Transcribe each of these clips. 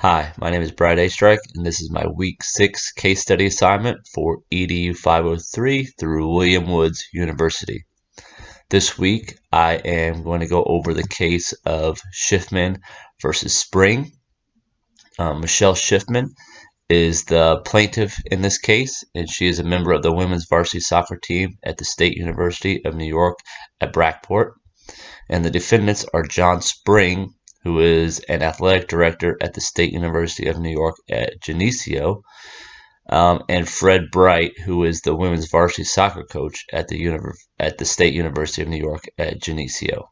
Hi, my name is Brad A. Strike, and this is my Week 6 case study assignment for EDU 503 through William Woods University. This week, I am going to go over the case of Schiffman versus Spring. Michelle Schiffman is the plaintiff in this case, and she is a member of the women's varsity soccer team at the State University of New York at Brockport. And the defendants are John Spring, who is an athletic director at the State University of New York at Geneseo, and Fred Bright, who is the women's varsity soccer coach at the State University of New York at Geneseo.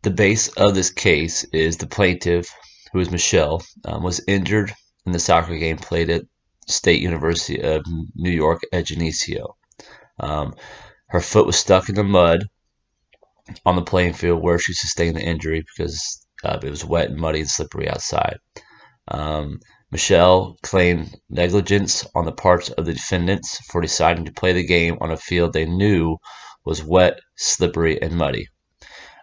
The base of this case is the plaintiff, who is Michelle, was injured in the soccer game played at State University of New York at Geneseo. Her foot was stuck in the mud on the playing field where she sustained the injury because it was wet and muddy and slippery outside. Michelle claimed negligence on the parts of the defendants for deciding to play the game on a field they knew was wet, slippery, and muddy.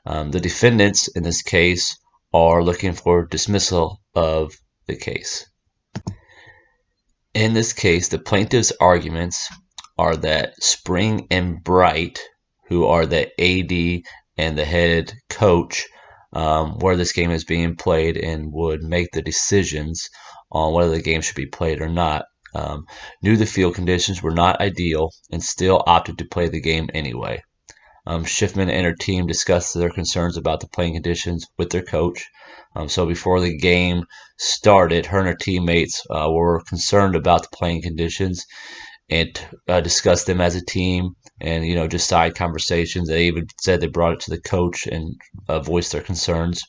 The defendants in this case are looking for dismissal of the case. In this case, the plaintiff's arguments are that Spring and Bright, who are the AD and the head coach where this game is being played and would make the decisions on whether the game should be played or not, knew the field conditions were not ideal and still opted to play the game anyway. Schiffman and her team discussed their concerns about the playing conditions with their coach. So before the game started, her and her teammates were concerned about the playing conditions and discussed them as a team, and just side conversations. They even said they brought it to the coach and voiced their concerns.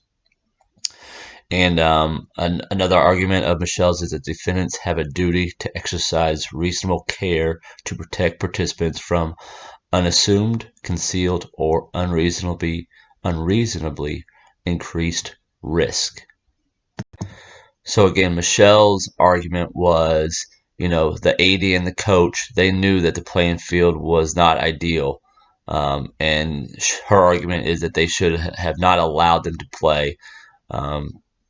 And another argument of Michelle's is that defendants have a duty to exercise reasonable care to protect participants from unassumed, concealed, or unreasonably increased risk. So again, Michelle's argument was, the AD and the coach, they knew that the playing field was not ideal. And her argument is that they should have not allowed them to play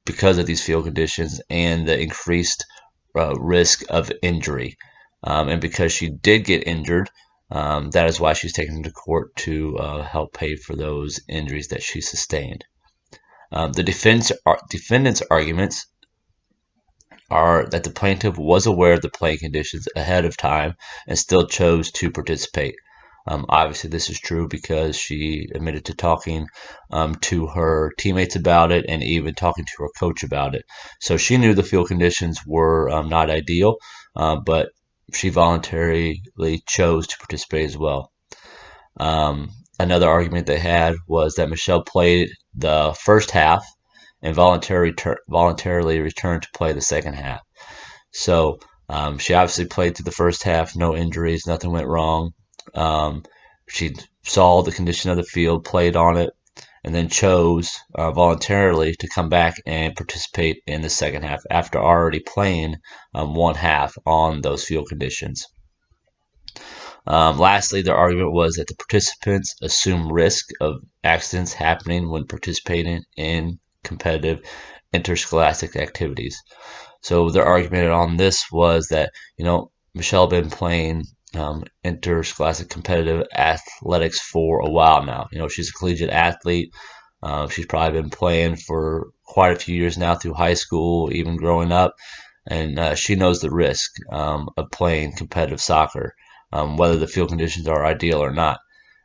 because of these field conditions and the increased risk of injury. And because she did get injured, that is why she's taken to court to help pay for those injuries that she sustained. The defendant's arguments are that the plaintiff was aware of the playing conditions ahead of time and still chose to participate. Obviously, this is true because she admitted to talking to her teammates about it and even talking to her coach about it. So she knew the field conditions were not ideal, but she voluntarily chose to participate as well. Another argument they had was that Michelle played the first half and voluntarily returned to play the second half. So she obviously played through the first half, no injuries, nothing went wrong. She saw the condition of the field, played on it, and then chose voluntarily to come back and participate in the second half after already playing one half on those field conditions. Lastly, their argument was that the participants assume risk of accidents happening when participating in competitive interscholastic activities. So their argument on this was that, Michelle had been playing interscholastic competitive athletics for a while now. She's a collegiate athlete. She's probably been playing for quite a few years now through high school, even growing up, and she knows the risk of playing competitive soccer, whether the field conditions are ideal or not.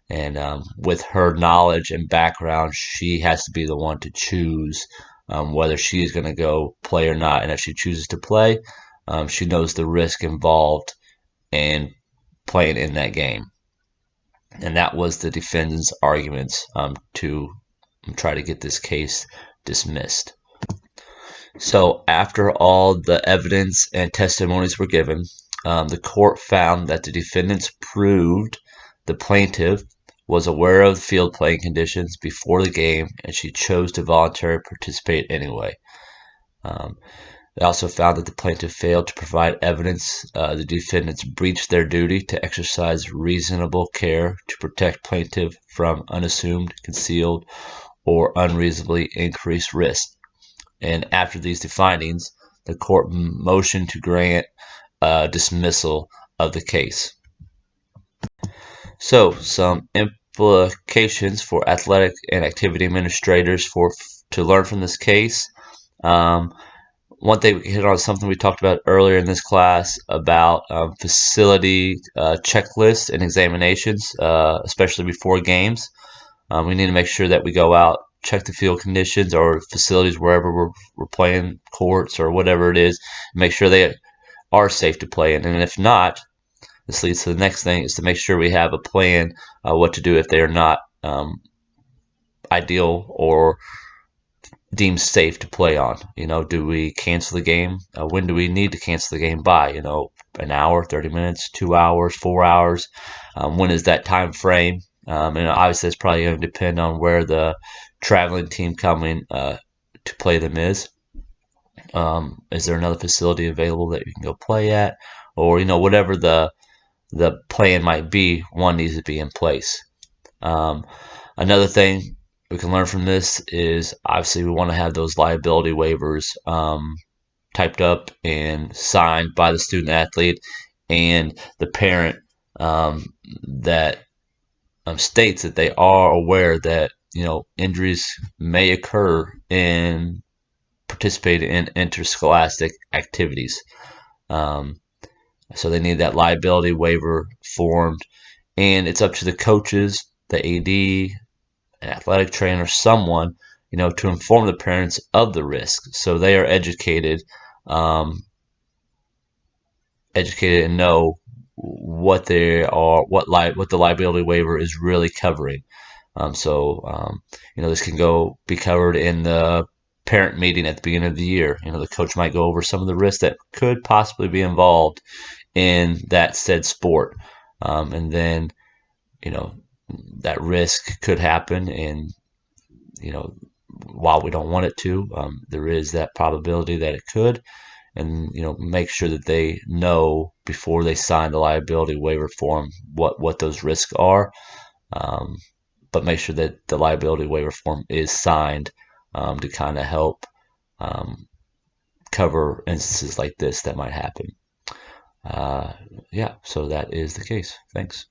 And with her knowledge and background, she has to be the one to choose whether she is going to go play or not. And if she chooses to play, she knows the risk involved in playing in that game. And that was the defendant's arguments to try to get this case dismissed. So after all the evidence and testimonies were given, the court found that the defendants proved the plaintiff was aware of the field playing conditions before the game, and she chose to voluntarily participate anyway. They also found that the plaintiff failed to provide evidence the defendants breached their duty to exercise reasonable care to protect plaintiff from unassumed, concealed, or unreasonably increased risk. And after these two findings, the court motioned to grant dismissal of the case. So, some implications for athletic and activity administrators to learn from this case. One thing we hit on is something we talked about earlier in this class about facility checklists and examinations, especially before games. We need to make sure that we go out, check the field conditions or facilities wherever we're playing, courts or whatever it is, make sure they are safe to play in. And if not, this leads to the next thing, is to make sure we have a plan what to do if they are not ideal or deemed safe to play on. Do we cancel the game? When do we need to cancel the game by? An hour, 30 minutes, 2 hours, 4 hours? When is that time frame? And obviously, it's probably going to depend on where the traveling team coming to play them is. Is there another facility available that you can go play at? Or, whatever the plan might be, one needs to be in place. Another thing we can learn from this is obviously we want to have those liability waivers typed up and signed by the student athlete and the parent that states that they are aware that injuries may occur in participating in interscholastic activities. So they need that liability waiver formed, and it's up to the coaches, the AD, an athletic trainer, someone, to inform the parents of the risk, so they are educated and know what they are, what the liability waiver is really covering. This can be covered in the parent meeting at the beginning of the year. The coach might go over some of the risks that could possibly be involved in that said sport, and then that risk could happen, and while we don't want it to, there is that probability that it could, and make sure that they know before they sign the liability waiver form what those risks are, but make sure that the liability waiver form is signed to kind of help cover instances like this that might happen. Yeah, so that is the case. Thanks.